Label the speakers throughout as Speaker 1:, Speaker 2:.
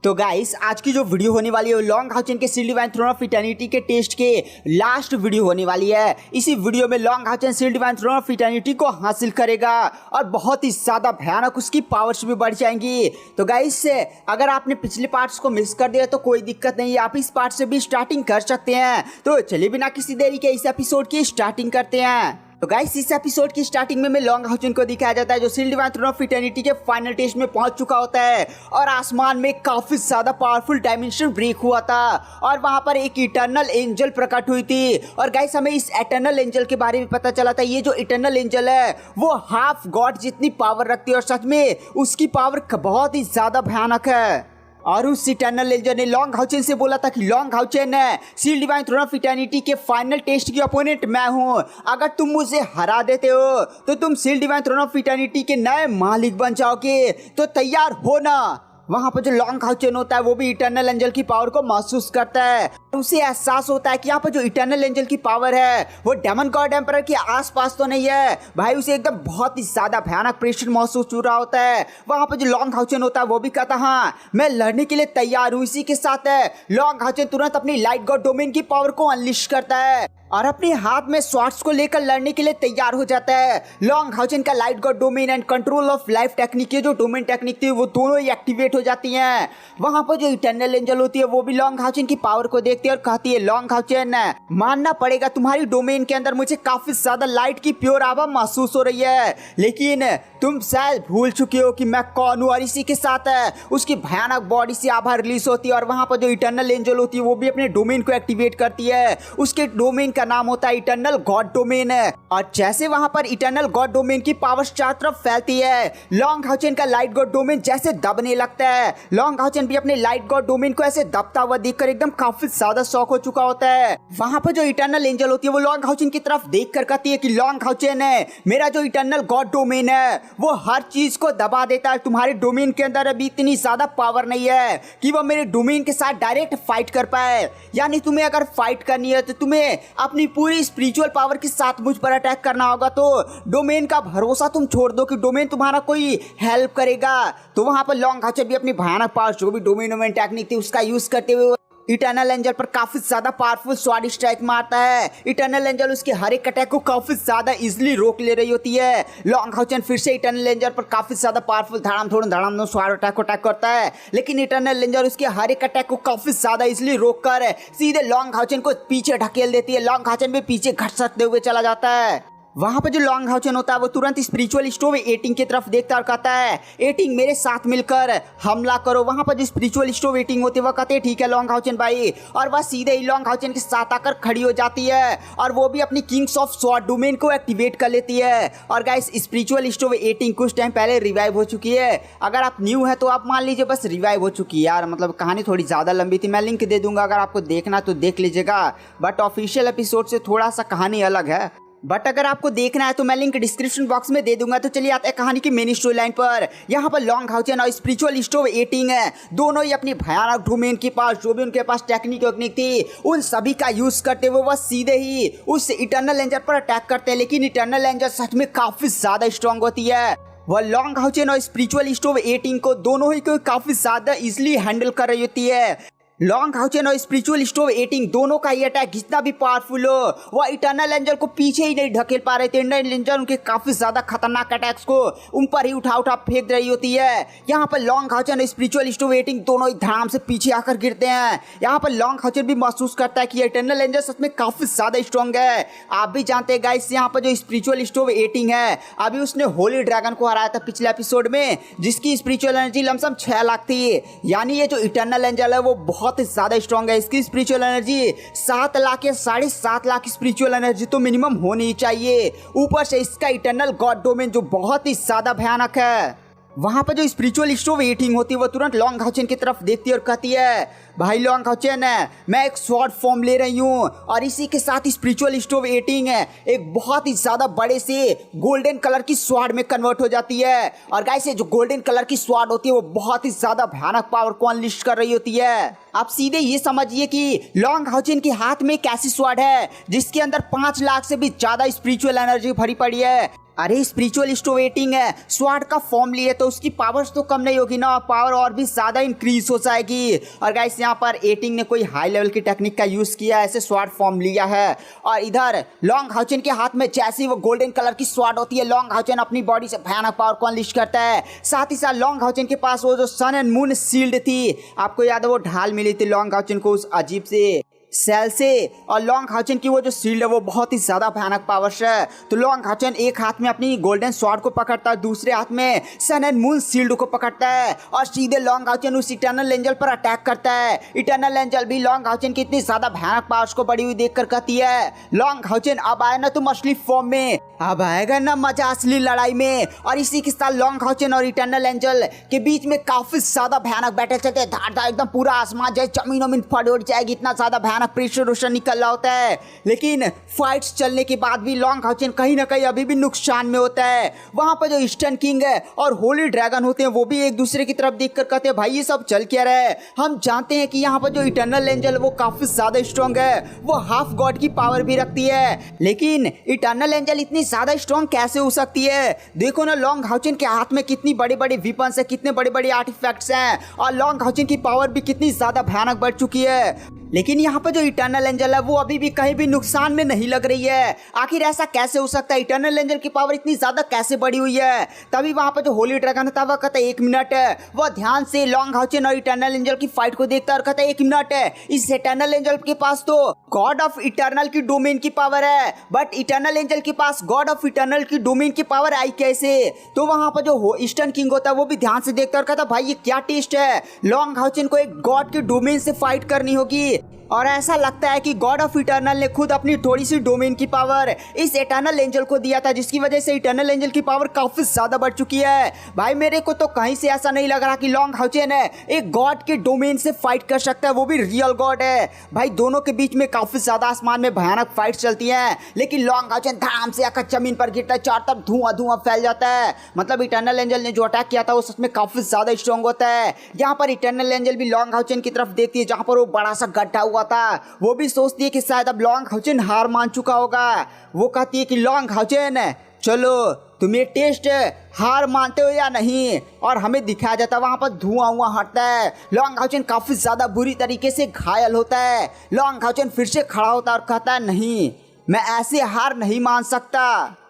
Speaker 1: तो गाइस आज की जो वीडियो होने वाली है लॉन्ग हाउचेन के shield divine throne of eternity के टेस्ट के लास्ट वीडियो होने वाली है। इसी वीडियो में Long Haochen shield divine throne of eternity को हासिल करेगा और बहुत ही ज्यादा भयानक उसकी पावर्स भी बढ़ जाएंगी। तो गाइस अगर आपने पिछले पार्ट्स को मिस कर दिया तो कोई दिक्कत नहीं है, आप इस पार्ट से भी स्टार्टिंग कर सकते हैं। तो चलिए बिना किसी देरी के इस एपिसोड की स्टार्टिंग करते हैं। तो गाइस इस एपिसोड की स्टार्टिंग में लॉन्ग हाउचेन को दिखाया जाता है जो shield divine throne of eternity के फाइनल टेस्ट में पहुंच चुका होता है और आसमान में काफी ज्यादा पावरफुल डायमेंशन ब्रेक हुआ था और वहां पर एक इटर्नल एंजल प्रकट हुई थी। और गाइस हमें इस इटर्नल एंजल के बारे में पता चला था, ये जो इटर्नल एंजल है वो हाफ गॉड जितनी पावर रखती है और सच में उसकी पावर बहुत ही ज्यादा भयानक है। और उस इटर्नल एंजल ने लॉन्ग हाउचेन से बोला था कि लॉन्ग हाउचेन है shield divine throne of eternity के फाइनल टेस्ट की ओपोनेंट मैं हूं, अगर तुम मुझे हरा देते हो तो तुम shield divine throne of eternity के नए मालिक बन जाओगे, तो तैयार हो ना। वहां पर जो लॉन्ग हाउचेन होता है वो भी इटर्नल एंजल की पावर को महसूस करता है, उसे एहसास होता है कि यहाँ पर जो इटर्नल एंजल की पावर है वो डेमन गॉड एम्परर के आसपास तो नहीं है भाई, उसे एकदम बहुत ही ज्यादा भयानक प्रेशर महसूस हो रहा होता है। वहां पर जो लॉन्ग हाउचेन होता है वो भी कहता हाँ मैं लड़ने के लिए तैयार हूँ। इसी के साथ है लॉन्ग हाउचेन तुरंत अपनी लाइट गॉड डोमेन की पावर को अनलिश करता है और अपने हाथ में स्वॉर्ड्स को लेकर लड़ने के लिए तैयार हो जाता है। लॉन्ग हाउचेन का light God domain and control of life technique जो डोमेन टेक्निक थी वो दोनों ही एक्टिवेट हो जाती हैं। वहां पर जो इटर्नल एंजल होती है वो भी लॉन्ग हाउचेन की पावर को देखती है और कहती है लॉन्ग हाउचेन मानना पड़ेगा तुम्हारी डोमेन के अंदर मुझे काफी ज्यादा लाइट की प्योर आभा महसूस हो रही है, लेकिन तुम शायद भूल चुके हो कि मैं कौन हूँ। और इसी के साथ उसकी भयानक बॉडी से आभा रिलीज होती है और वहां पर जो इटर्नल एंजल होती है वो भी अपने डोमेन को एक्टिवेट करती है। उसके डोमेन का नाम होता है इटर्नल गॉड डोमेन है और जैसे वहां पर इटर्नल गॉड डोमेन की पावर चारों तरफ फैलती है लॉन्ग हाउचेन का लाइट गॉड डोमेन जैसे दबने लगता है। लॉन्ग हाउचेन भी अपने लाइट गॉड डोमेन को ऐसे दबता हुआ देखकर एकदम काफी ज्यादा शॉक हो चुका होता है। वहां पर जो इटर्नल एंजल होती है वो लॉन्ग हाउचेन की तरफ देखकर कहती है कि लॉन्ग हाउचेन है मेरा जो इटर्नल गॉड डोमेन है वो हर चीज को दबा देता है, तुम्हारे डोमेन के अंदर अभी इतनी ज्यादा पावर नहीं है कि वो मेरे डोमेन के साथ डायरेक्ट फाइट कर पाए। यानी तुम्हें अगर फाइट करनी है तो तुम्हें अपनी पूरी स्पिरिचुअल पावर के साथ मुझ पर अटैक करना होगा, तो डोमेन का भरोसा तुम छोड़ दो कि डोमेन तुम्हारा कोई हेल्प करेगा। तो वहां पर लॉन्ग हाउचेन भी अपनी भयानक पावर जो भी डोमेन टेक्निक थी उसका यूज करते हुए इटर्नल एंजल पर काफी ज्यादा पावरफुल स्वाड स्ट्राइक मारता है। इटर्नल एंजल उसके हर एक अटैक को काफी ज्यादा इजीली रोक ले रही होती है। लॉन्ग हाउचेन फिर से इटर्नल एंजल पर काफी ज्यादा पावरफुल धड़ाम स्वाड अटैक को अटैक करता है, लेकिन इटर्नल एंजल उसके हर एक अटैक को काफी ज्यादा इजीली रोक कर सीधे लॉन्ग हाउचेन को पीछे ढकेल देती है। लॉन्ग हाउचेन भी पीछे घसरते हुए चला जाता है। वहां पर जो लॉन्ग हाउचेन होता है वो तुरंत स्पिरिचुअल स्टोव एटिंग की तरफ देखता और कहता है एटिंग मेरे साथ मिलकर हमला करो। वहां पर जो स्पिरिचुअल स्टोव एटिंग होती है वो कहते हैं ठीक है लॉन्ग हाउचेन भाई, और वह सीधे ही लॉन्ग हाउचेन के साथ आकर खड़ी हो जाती है और वो भी अपनी किंग्स ऑफ स्वॉर्ड डोमेन को एक्टिवेट कर लेती है। और गाइस स्पिरिचुअल स्टोव एटिंग कुछ टाइम पहले रिवाइव हो चुकी है, अगर आप न्यू है तो आप मान लीजिए बस रिवाइव हो चुकी है यार, मतलब कहानी थोड़ी ज़्यादा लंबी थी। मैं लिंक दे दूंगा अगर आपको देखना तो देख लीजिएगा, बट ऑफिशियल एपिसोड से थोड़ा सा कहानी अलग है, बट अगर आपको देखना है तो मैं लिंक डिस्क्रिप्शन बॉक्स में दे दूंगा। तो चलिए आते हैं कहानी की मेन स्टोरी लाइन पर। यहाँ पर लॉन्ग हाउचेन और स्पिरिचुअल स्टोव एटिंग है दोनों ही अपनी भयानक डोमेन के पास जो भी उनके पास टेक्निक थी उन सभी का यूज करते हुए वह सीधे ही उस इटर्नल एंजल पर अटैक करते हैं, लेकिन इटर्नल एंजल सच में काफी ज्यादा स्ट्रॉन्ग होती है। वह लॉन्ग हाउचेन और स्पिरिचुअल स्टोव एटिंग को दोनों ही को काफी ज्यादा इजिली हैंडल कर रही होती है। लॉन्ग हाउचेन और स्पिरिचुअल स्टोव एटिंग दोनों का ये अटैक जितना भी पावरफुल हो वह इटर्नल एंजल को पीछे ही नहीं ढकेल पा रहे थे। इटर्नल एंजल उनके काफी ज्यादा खतरनाक अटैक्स को उन पर ही उठा फेंक रही होती है। यहाँ पर लॉन्ग हाउचेन और स्पिरिचुअल स्टोव एटिंग दोनों ही धड़ाम से पीछे आकर गिरते हैं। यहाँ पर लॉन्ग हाउचेन भी महसूस करता है कि इटर्नल एंजल सच में काफी ज्यादा स्ट्रॉन्ग है। आप भी जानते हैं गाइस यहाँ पर जो स्पिरिचुअल स्टोव एटिंग है अभी उसने होली ड्रैगन को हराया था पिछले एपिसोड में, जिसकी स्पिरिचुअल एनर्जी लमसम 6 लाख थी। यानी ये जो इटर्नल एंजल है वो बहुत ही ज्यादा स्ट्रॉन्ग, इसकी स्पिरिचुअल एनर्जी 7 लाख या 7.5 लाख स्पिरिचुअल एनर्जी तो मिनिमम होनी चाहिए। ऊपर से इसका इटर्नल गॉड डोमेन जो बहुत ही ज्यादा भयानक है। वहां पर जो स्पिरिचुअल स्टोव एटिंग होती है वो तुरंत लॉन्ग हाउचेन की तरफ देखती है और कहती है भाई लॉन्ग हाउचेन है मैं एक स्वॉर्ड फॉर्म ले रही हूँ, और इसी के साथ स्पिरिचुअल स्टोव एटिंग है एक बहुत ही ज्यादा बड़े से गोल्डन कलर की स्वॉर्ड में कन्वर्ट हो जाती है। और गाइस ये जो गोल्डन कलर की स्वॉर्ड होती है वो बहुत ही ज्यादा भयानक पावर को अनलिश कर रही होती है। आप सीधे ये समझिए कि लॉन्ग हाउचेन के हाथ में एक ऐसी स्वॉर्ड है जिसके अंदर 5 लाख से भी ज्यादा स्पिरिचुअल एनर्जी भरी पड़ी है। अरे स्पिरिचुअल स्टोवेटिंग है, स्वॉर्ड का फॉर्म लिए तो उसकी पावर्स तो कम नहीं होगी ना, पावर और भी ज्यादा इंक्रीज हो जाएगी। और गाइस यहाँ पर एटिंग ने कोई हाई लेवल की टेक्निक का यूज किया है, ऐसे स्वॉर्ड फॉर्म लिया है। और इधर लॉन्ग हाउचेन के हाथ में जैसी वो गोल्डन कलर की स्वॉर्ड होती है, लॉन्ग हाउचेन अपनी बॉडी से भयानक पावर को अनलिश करता है। साथ ही साथ लॉन्ग हाउचेन के पास वो जो सन एंड मून शील्ड थी, आपको याद है वो ढाल मिली थी लॉन्ग हाउचेन को उस अजीब से सेल से। और लॉन्ग हाउचेन की वो जो शील्ड है वो बहुत ही ज्यादा भयानक पावर्स है। तो लॉन्ग हाउचेन एक हाथ में अपनी गोल्डन स्वॉर्ड को पकड़ता है, दूसरे हाथ में सन एंड मून शील्ड को पकड़ता है और सीधे लॉन्ग हाउचेन उस इटर्नल एंजल पर अटैक करता है। इटर्नल एंजल भी लॉन्ग हाउचेन की इतनी ज्यादा भयानक पावर्स को बड़ी हुई देखकर कहती है, लॉन्ग हाउचेन अब आए ना तुम असली फॉर्म में, अब आएगा ना मजा असली लड़ाई में। और इसी के साथ लॉन्ग हाउचेन और इटर्नल एंजल के बीच में काफी ज्यादा भयानक बैटल चलते हैं, धार धार एकदम पूरा आसमान जैसे जमीनों में फट उड़ जाएगी, इतना ज्यादा भयानक प्रेशर उशर निकल रहा होता है। लेकिन फाइट्स चलने के बाद भी लॉन्ग हाउचेन कहीं ना कहीं अभी भी नुकसान में होता है। वहां पर जो ईस्टर्न किंग है और होली ड्रैगन होते हैं वो भी एक दूसरे की तरफ देखकर कहते हैं, भाई ये सब चल क्या रहा है। हम जानते हैं कि यहाँ पर जो इटर्नल एंजल वो काफी ज्यादा स्ट्रॉन्ग है, वो हाफ गॉड की पावर भी रखती है, लेकिन इटर्नल एंजल इतनी ज्यादा स्ट्रॉन्ग कैसे हो सकती है। देखो ना लॉन्ग हाउचेन के हाथ में कितनी बड़ी बड़ी वीपन्स है, कितने बड़े बड़े आर्टिफैक्ट्स हैं और लॉन्ग हाउचेन की पावर भी कितनी ज्यादा भयानक बढ़ चुकी है। लेकिन यहाँ पर जो इटर्नल एंजल है वो अभी भी कहीं भी नुकसान में नहीं लग रही है। आखिर ऐसा कैसे हो सकता है, इटर्नल एंजल की पावर इतनी ज्यादा कैसे बढ़ी हुई है। तभी वहां पर जो होली ड्रैगन था वह कहता है 1 मिनट है, वह ध्यान से लॉन्ग हाउचेन और इटर्नल एंजल की फाइट को देखता है और कहता है 1 मिनट है, इस इटर्नल एंजल के पास तो गॉड ऑफ इटर्नल की डोमेन की पावर है, बट इटर्नल एंजल के पास गॉड ऑफ इटर्नल की डोमेन की पावर आई कैसे। तो वहां पर जो ईस्टर्न किंग होता है वो भी ध्यान से देखता है और कहता है, भाई ये क्या टेस्ट है, लॉन्ग हाउचेन को एक गॉड के डोमेन से फाइट करनी होगी। और ऐसा लगता है कि गॉड ऑफ इटर्नल ने खुद अपनी थोड़ी सी डोमेन की पावर इस इटर्नल एंजल को दिया था, जिसकी वजह से इटर्नल एंजल की पावर काफी ज्यादा बढ़ चुकी है। भाई मेरे को तो कहीं से ऐसा नहीं लग रहा कि लॉन्ग हाउचेन है एक गॉड के डोमेन से फाइट कर सकता है, वो भी रियल गॉड है। भाई दोनों के बीच में काफी ज्यादा आसमान में भयानक फाइट चलती है, लेकिन लॉन्ग हाउचेन धड़ाम से आकर जमीन पर गिरता है, चारों तरफ धुआं धुआं फैल जाता है। मतलब इटर्नल एंजल ने जो अटैक किया था वो सच में काफी ज्यादा स्ट्रॉन्ग होता है। यहाँ पर इटर्नल एंजल भी लॉन्ग हाउचेन की तरफ देखती है जहां पर वो बड़ा सा गड्ढा हुआ था, वो भी सोचती है कि शायद अब लॉन्ग हाउचेन हार मान चुका होगा। वो कहती है कि लॉन्ग हाउचेन चलो तुम ये टेस्ट हार मानते हो या नहीं, और हमें दिखाया जाता है वहां पर धुआं हटता है। लॉन्ग हाउचेन काफी ज्यादा बुरी तरीके से घायल होता है। लॉन्ग हाउचेन फिर से खड़ा होता है और कहता है, नहीं मैं ऐसे हार नहीं मान सकता।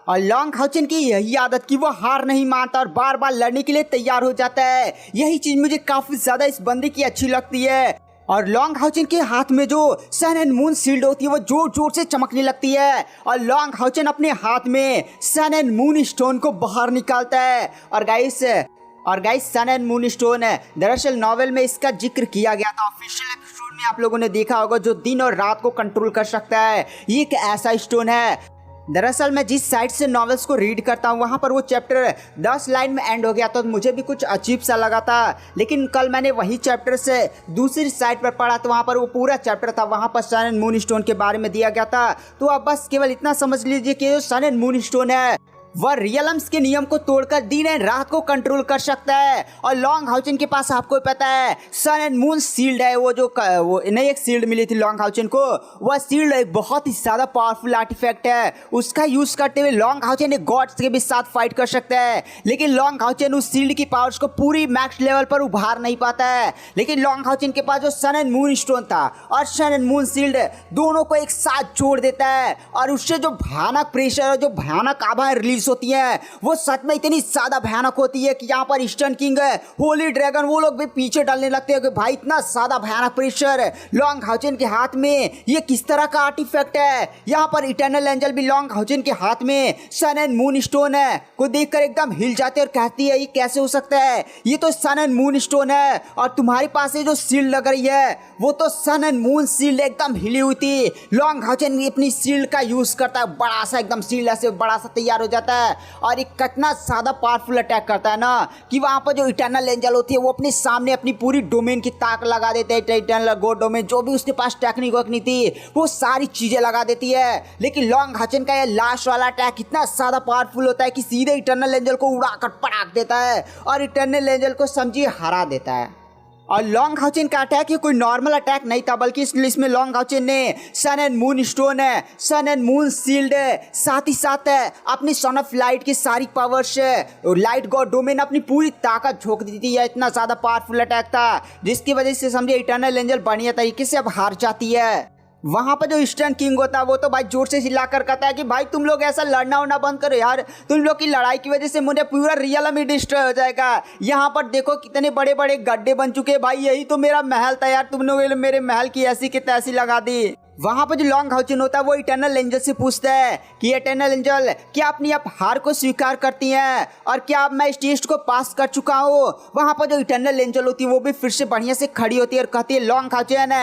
Speaker 1: और लॉन्ग हाउचेन की यही आदत कि वो हार नहीं मानता और बार बार लड़ने के लिए तैयार हो जाता है। यही चीज मुझे काफी ज्यादा इस बंदे की अच्छी लगती है। और लॉन्ग हाउचेन के हाथ में जो सन एंड मून शील्ड होती है वो जोर जोर से चमकने लगती है और लॉन्ग हाउचेन अपने हाथ में सन एंड मून स्टोन को बाहर निकालता है। और guys sun and moon stone है, दरअसल नॉवेल में इसका जिक्र किया गया था। ऑफिशियल एपिसोड में आप लोगों ने देखा होगा जो दिन और रात को कंट्रोल कर सकता है, ये एक ऐसा स्टोन है। दरअसल मैं जिस साइड से नॉवेल्स को रीड करता हूँ वहाँ पर वो चैप्टर 10 लाइन में एंड हो गया, तो मुझे भी कुछ अजीब सा लगा था। लेकिन कल मैंने वही चैप्टर से दूसरी साइड पर पढ़ा तो वहाँ पर वो पूरा चैप्टर था, वहाँ पर सन एंड मून स्टोन के बारे में दिया गया था। तो अब बस केवल इतना समझ लीजिए कि जो सन एंड मून स्टोन है वह रियलम्स के नियम को तोड़कर दिन एंड रात को कंट्रोल कर सकता है। और लॉन्ग हाउचेन के पास आपको पता है सन एंड मून शील्ड है, वो नई एक शील्ड मिली थी लॉन्ग हाउचेन को। वह शील्ड एक बहुत ही ज्यादा पावरफुल आर्टिफैक्ट है, उसका यूज करते हुए लॉन्ग हाउचेन एक गॉड्स के भी साथ फाइट कर सकता है। लेकिन लॉन्ग हाउचेन उस शील्ड की पावर्स को पूरी मैक्स लेवल पर उभार नहीं पाता है। लेकिन लॉन्ग हाउचेन के पास जो सन एंड मून स्टोन था और सन एंड मून शील्ड दोनों को एक साथ जोड़ देता है और उससे जो भयानक प्रेशर और जो भयानक आभाएं रिलीज होती है वो सच में इतनी ज्यादा भयानक होती है कि यहाँ पर ईस्टर्न किंग है, होली ड्रैगन, वो लोग भी पीछे डालने लगते हैं कि भाई इतना ज्यादा भयानक प्रेशर लॉन्ग हाउचेन के हाथ में, ये किस तरह का आर्टिफैक्ट है। यहाँ पर इटर्नल एंजल भी लॉन्ग हाउचेन के हाथ में सन एंड मून स्टोन है को देखकर एकदम हिल जाते और कहती है ये कैसे हो सकता है, ये तो सन एंड मून स्टोन है और तुम्हारे पास ये जो शील्ड लग रही है वो तो सन एंड मून शील्ड। एकदम हिली हुई थी। लॉन्ग हाउचेन अपनी शील्ड का यूज करता है, बड़ा सा एकदम शील्ड ऐसे बड़ा सा तैयार हो जाता है और एक कितना ज्यादा पावरफुल अटैक करता है ना कि वहां पर जो इटर्नल एंजल होती है वो अपने सामने अपनी पूरी डोमेन की ताक लगा देते हैं। इटर्नल गॉड डोमेन जो भी उसके पास टेक्निक वक्नी थी वो सारी चीजें लगा देती है। लेकिन लॉन्ग हाउचेन का ये लास्ट वाला अटैक इतना ज्यादा पावरफुल होता है कि सीधे इटर्नल एंजल को उड़ाकर पटाक देता है और इटर्नल एंजल को समझिए हरा देता है। और लॉन्ग हाउचेन का अटैक ये कोई नॉर्मल अटैक नहीं था, बल्कि इसमें लॉन्ग हाउचेन ने सन एंड मून स्टोन है, सन एंड मून सील्ड है, साथ ही साथ अपनी सन ऑफ लाइट की सारी पावर्स लाइट गॉड डोमेन अपनी पूरी ताकत झोंक दी थी। इतना ज्यादा पावरफुल अटैक था जिसकी वजह से समझे इटर्नल एंजल बढ़िया तरीके से अब हार जाती है। वहां पर जो ईस्टर्न किंग होता है वो तो भाई जोर से चिल्लाकर कहता है कि भाई तुम लोग ऐसा लड़ना उड़ना बंद करो यार, तुम लोग की लड़ाई की वजह से मुझे पूरा रियल में डिस्ट्रॉय हो जाएगा। यहाँ पर देखो कितने बड़े बड़े गड्ढे बन चुके हैं भाई, यही तो मेरा महल था यार, तुम लोग मेरे महल की ऐसी की तैसी लगा दी। वहां पर जो लॉन्ग हाउचेन होता है वो इटर्नल एंजल से पूछता है कि इटर्नल एंजल क्या अपनी आप हार को स्वीकार करती हैं और क्या अब मैं इस टेस्ट को पास कर चुका हूँ। वहां पर जो इटर्नल एंजल होती है वो भी फिर से बढ़िया से खड़ी होती है और कहती है लॉन्ग हाउचेन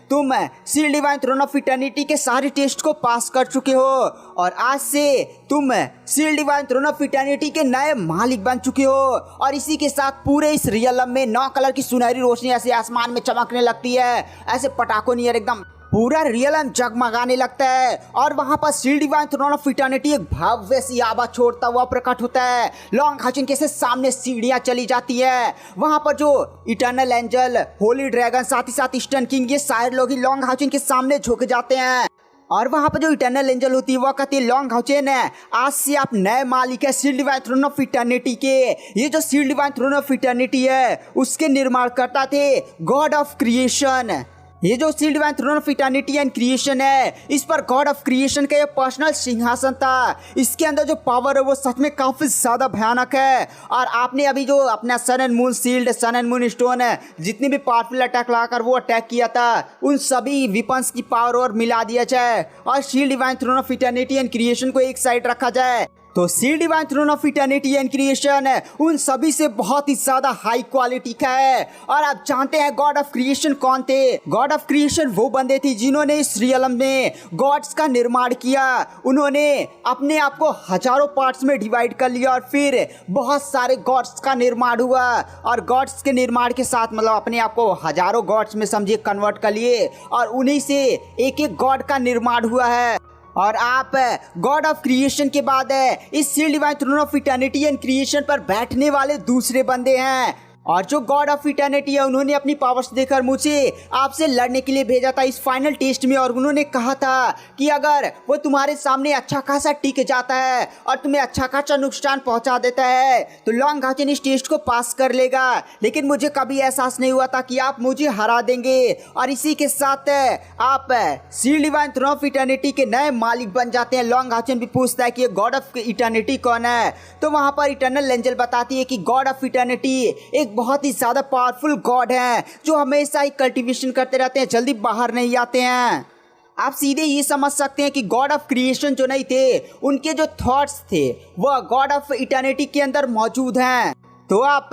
Speaker 1: तुम sealed divine throne of eternity के सारे टेस्ट को पास कर चुके हो और आज से तुम sealed divine throne of eternity के नए मालिक बन चुके हो। और इसी के साथ पूरे इस रियलम में 9 कलर की सुनहरी रोशनी ऐसे आसमान में चमकने लगती है, ऐसे पटाखों नियर एकदम पूरा रियलम जगमगाने लगता है। और वहां पर sealed divine throne of eternity एक भव्य सी आभा छोड़ता हुआ प्रकट होता है। लॉन्ग हाउचेन के सामने सीढ़ियां चली जाती है। वहां पर जो इटर्नल एंजल, होली ड्रैगन, साथ ही साथ ईस्टर्न किंग, ये सारे लोग ही लॉन्ग हाउचेन के सामने झुक जाते हैं। और वहां पर जो इटर्नल एंजल होती है वो कहती है लॉन्ग हाउचेन आज से आप नए मालिक है sealed divine throne of eternity के। ये जो sealed divine throne of eternity है उसके निर्माण करता थे गॉड ऑफ क्रिएशन। ये जो sealed divine throne of eternity and creation है इस पर गॉड ऑफ क्रिएशन का ये पर्सनल सिंहासन था। इसके अंदर जो पावर है वो सच में काफी ज्यादा भयानक है। और आपने अभी जो अपना sun and moon sealed, sun and moon stone है, जितने भी पावरफुल अटैक लगाकर वो अटैक किया था उन सभी वेपन्स की पावर और मिला दिया जाए और sealed divine throne of eternity and creation को एक साइड रखा जाए तो sealed divine throne of eternity and creation उन सभी से बहुत ही ज्यादा हाई क्वालिटी का है। और आप जानते हैं गॉड ऑफ क्रिएशन कौन थे? गॉड ऑफ क्रिएशन वो बंदे थे जिन्होंने इस रियलम में गॉड्स का निर्माण किया। उन्होंने अपने आप को हजारों पार्ट्स में डिवाइड कर लिया और फिर बहुत सारे गॉड्स का निर्माण हुआ। और गॉड्स के निर्माण के साथ मतलब अपने आप को हजारों गॉड्स में समझिए कन्वर्ट कर लिए और उन्हीं से एक एक गॉड का निर्माण हुआ है। और आप गॉड ऑफ क्रिएशन के बाद इस sealed divine throne of eternity and creation पर बैठने वाले दूसरे बंदे हैं। और जो गॉड ऑफ इटर्निटी है उन्होंने अपनी पावर्स देकर मुझे आपसे लड़ने के लिए भेजा था इस फाइनल टेस्ट में। और उन्होंने कहा था कि अगर वो तुम्हारे सामने अच्छा खासा टिक जाता है और तुम्हें अच्छा खासा नुकसान पहुंचा देता है तो लॉन्ग हाउचेन इस टेस्ट को पास कर लेगा। लेकिन मुझे कभी एहसास नहीं हुआ था कि आप मुझे हरा देंगे। और इसी के साथ आप sealed divine throne of eternity के नए मालिक बन जाते हैं। लॉन्ग हाउचेन भी पूछता है कि गॉड ऑफ इटर्निटी कौन है तो वहां पर इटर्नल एंजल बताती है कि गॉड ऑफ इटर्निटी एक बहुत ही ज्यादा पावरफुल गॉड है जो हमेशा ही कल्टीवेशन करते रहते हैं, जल्दी बाहर नहीं आते हैं। आप सीधे ये समझ सकते हैं कि गॉड ऑफ क्रिएशन जो नहीं थे उनके जो थॉट्स थे वो गॉड ऑफ इटर्निटी के अंदर मौजूद हैं। तो आप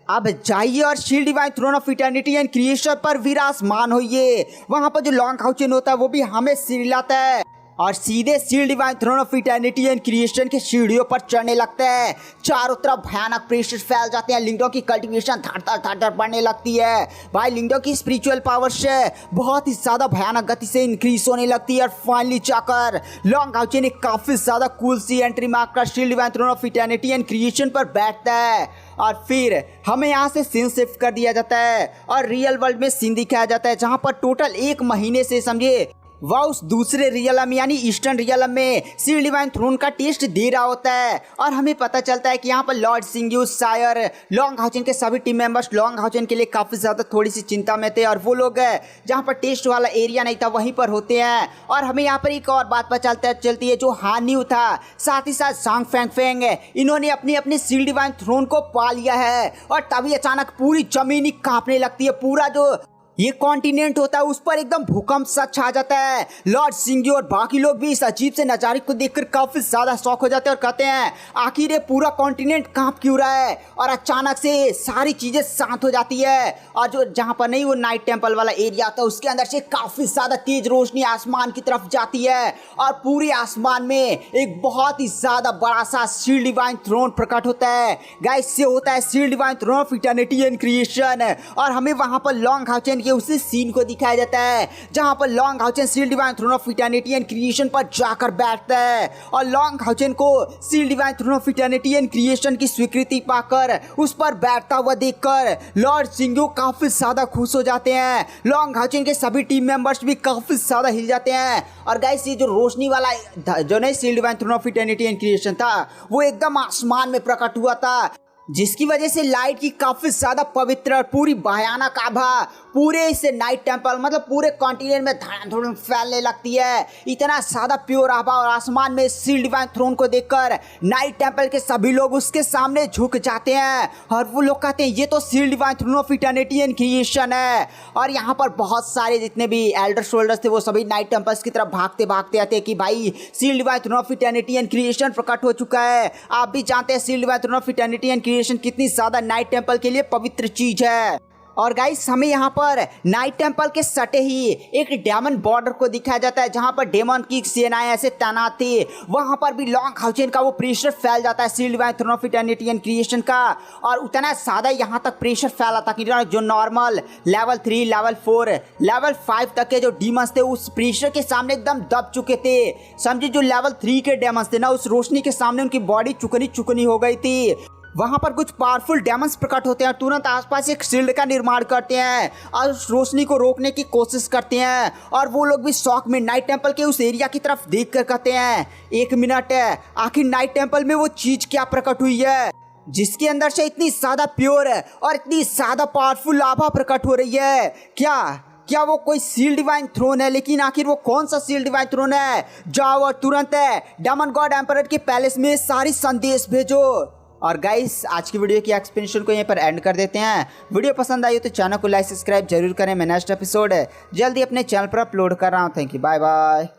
Speaker 1: अब जाइए और sealed divine throne of eternity and creation पर विराजमान होइए। वहां पर जो लॉन्ग हाउचेन होता है वो भी हमें सिरलाता है और सीधे sealed divine throne of eternity and creation के सीढ़ियों पर चढ़ने लगता है। चारों तरफ भयानक प्रेशर फैल जाते हैं, लिंगडो की कल्टीवेशन धड़ बढ़ने लगती है। भाई लिंगडो की स्पिरिचुअल पावर से बहुत ही ज्यादा भयानक गति से इंक्रीज होने लगती है। और फाइनली जाकर लॉन्ग हाउचेन ने काफी ज्यादा कूल सी एंट्री मारकर sealed divine throne of eternity and creation पर बैठता है। और फिर हमें यहाँ से सीन शिफ्ट कर दिया जाता है और रियल वर्ल्ड में सीन दिखाया जाता है जहाँ पर टोटल 1 महीने से समझिए वह उस दूसरे रियलम यानी ईस्टर्न रियलम में सील्ड डिवाइन थ्रोन का टेस्ट दे रहा होता है। और हमें पता चलता है कि यहाँ पर लॉर्ड सिंग्यूस, शायर, लॉन्ग हाउचेन के सभी टीम मेंबर्स लॉन्ग हाउचेन के लिए काफ़ी ज़्यादा थोड़ी सी चिंता में थे और वो लोग जहाँ पर टेस्ट वाला एरिया नहीं था वहीं पर होते हैं। और हमें यहाँ पर एक और बात पता चलती है जो हान न्यू था, साथ ही साथ सांग फेंग फेंग इन्होंने अपनी अपनी सील्ड डिवाइन थ्रोन को पा लिया है। और तभी अचानक पूरी जमीन ही कांपने लगती है, पूरा जो ये कॉन्टिनेंट होता है उस पर एकदम भूकंप सा छा जाता है। लॉर्ड सिंग्यू और बाकी लोग भी इस अजीब से नज़ारे को देखकर काफी ज्यादा शॉक हो जाते हैं और कहते हैं आखिर ये पूरा कॉन्टिनेंट कांप क्यों रहा है। और अचानक से सारी चीजें शांत हो जाती है और जो जहां पर नहीं वो नाइट टेम्पल वाला एरिया था उसके अंदर से काफी ज्यादा तेज रोशनी आसमान की तरफ जाती है और पूरे आसमान में एक बहुत ही ज्यादा बड़ा सा सील्ड डिवाइन थ्रोन प्रकट होता है। गाइस से होता है sealed divine throne of eternity and creation. और हमें वहां पर लॉन्ग हाउचेन के उसी सीन को दिखाया जाता है जहां पर Long Haochen seal divine throne of eternity and creation पर जाकर बैठता है और लॉन्ग हाउचेन को seal divine throne of eternity and creation की स्वीकृति पाकर उस पर बैठता हुआ देखकर लॉर्ड जिंगू काफी ज्यादा खुश हो जाते हैं। लॉन्ग हाउचेन के सभी टीम मेंबर्स भी काफी ज्यादा हिल जाते हैं और गाइस ये जो रोशनी वाला जो नहीं seal divine throne of eternity and creation था वो एकदम आसमान में प्रकट हुआ था, जिसकी वजह से लाइट की काफी ज्यादा पवित्र और पूरी भयानक आभा पूरे इस नाइट टेंपल मतलब पूरे कॉन्टिनेंट में धड़ाधड़ फैलने लगती है। इतना ज्यादा प्योर आभा और आसमान में सील डिवाइन थ्रोन को देखकर नाइट टेंपल के सभी लोग उसके सामने झुक जाते हैं और वो लोग कहते हैं ये तो seal divine throne of eternity and creation है। और यहाँ पर बहुत सारे जितने भी एल्डर सोल्जर्स थे वो सभी नाइट टेंपल्स की तरफ भागते भागते आते हैं कि भाई seal divine throne of eternity and creation प्रकट हो चुका है। आप भी जानते हैं seal divine throne of eternity and creation कितनी ज्यादा नाइट टेंपल के लिए पवित्र चीज है। और गाइस हमें यहाँ पर नाइट टेंपल के सटे ही एक डेमन बॉर्डर को दिखाया जाता है जहाँ पर डेमन की सेनाएं ऐसे तैनात थी। वहाँ पर भी लॉन्ग हाउचेन का वो प्रेशर फैल जाता है seal divine throne of eternity and creation का और उतना ज्यादा यहाँ तक प्रेशर फैला था कि जो नॉर्मल लेवल 3 लेवल 4 लेवल 5 तक के जो डीमंस थे उस प्रेशर के सामने एकदम दब चुके थे। समझे जो लेवल 3 के डेमंस थे ना उस रोशनी के सामने उनकी बॉडी चुकनी हो गई थी। वहां पर कुछ पावरफुल डेमंस प्रकट होते हैं और तुरंत आसपास एक शील्ड का निर्माण करते हैं और उस रोशनी को रोकने की कोशिश करते हैं और वो लोग भी शॉक में नाइट टेंपल के उस एरिया की तरफ देख कर कहते हैं 1 मिनट है, आखिर नाइट टेंपल में वो चीज क्या प्रकट हुई है जिसके अंदर से इतनी ज्यादा प्योर है और इतनी ज्यादा पावरफुल आभा प्रकट हो रही है। क्या वो कोई सील डिवाइन थ्रोन है? लेकिन आखिर वो कौन सा सील डिवाइन थ्रोन है? जाओ और तुरंत डेमन गॉड एम्परर के पैलेस में सारी संदेश भेजो। और गाइस आज की वीडियो की एक्सप्लेनेशन को यहीं पर एंड कर देते हैं। वीडियो पसंद आई हो तो चैनल को लाइक सब्सक्राइब जरूर करें। मैं नेक्स्ट एपिसोड जल्दी अपने चैनल पर अपलोड कर रहा हूँ। Thank you, bye bye.